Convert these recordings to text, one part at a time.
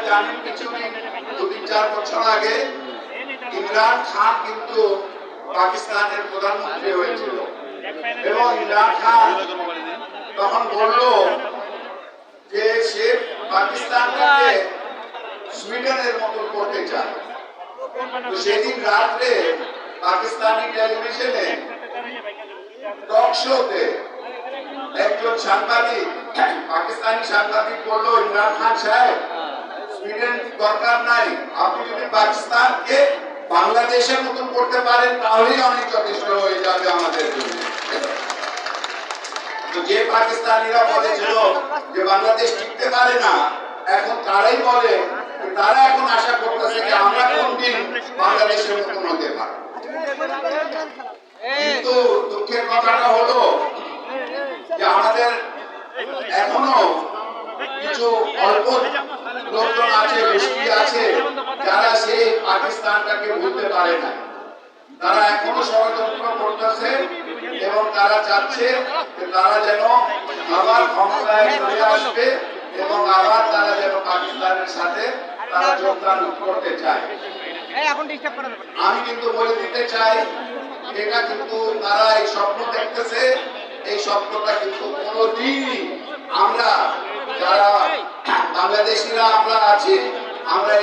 জানেন কিছুদিন 2-4 বছর আগে ইমরান খান কিন্তু পাকিস্তানের প্রধানমন্ত্রী হয়েছিল এবং ইমরান খান তখন বলল যে সে পাকিস্তানকে সুইডেনের মতো করতে চায়। তো সেদিন রাত্রে পাকিস্তানি টেলিভিশনে টক শোতে একজন সাংবাদিক পাকিস্তানি সাংবাদিক বলল, ইমরান খান সাহেব সুইডেন দরকার নাই, আপনি যদি পাকিস্তানকে বাংলাদেশের মতন করতে পারেন তাহলেই অনেক যথেষ্ট হয়ে যাবে আমাদের জন্য। তো যে পাকিস্তানিরা বলেছিল যে বাংলাদেশ টিকতে পারে না, এখন তারাই বলে তারা এখন আশা করতেছে যে আমরা কোনদিন বাংলাদেশের মতন হতে পারি। কিন্তু দুঃখের কথাটা হলো যে আমাদের এখনো কিছু অল্প লোকজন আছে, গোষ্ঠী আছে যারা সেই পাকিস্তানটাকে ভুলতে পারে না। তারা এখনো ষড়যন্ত্র করতেছে এবং তারা চাচ্ছে যে তারা যেন আবার ক্ষমতায় চলে আসবে এবং আবার তারা যেন পাকিস্তানের সাথে তারা যোগদান করতে চায়। আমি কিন্তু বলে দিতে চাই, এটা কিন্তু তারা এই স্বপ্ন দেখতেছে, এই স্বপ্নটা কিন্তু কোনোদিনই আমরা যারা বাংলাদেশিরা আমরা আছি, আমরা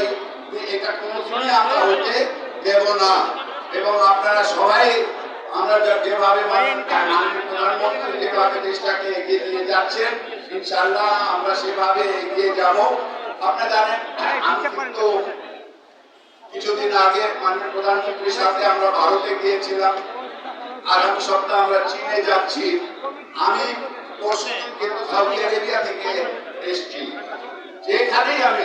এটা কোনোদিনই আমরা হতে দেব না। এবং আপনারা সবাই আমরা যেভাবে প্রধানমন্ত্রী যেভাবে দেশটাকে এগিয়ে নিয়ে যাচ্ছেন, ইনশাআল্লাহ আমরা সেভাবে এগিয়ে যাব। আপনারা জানেন আমি কিন্তু কিছুদিন আগে মাননীয় প্রধানমন্ত্রীর সাথে আমরা ভারতে গিয়েছিলাম, আগামী সপ্তাহে আমরা চীনে যাচ্ছি। আমি পরশুদিন কিন্তু সৌদি আরেবিয়া থেকে এসেছি। যেখানেই আমি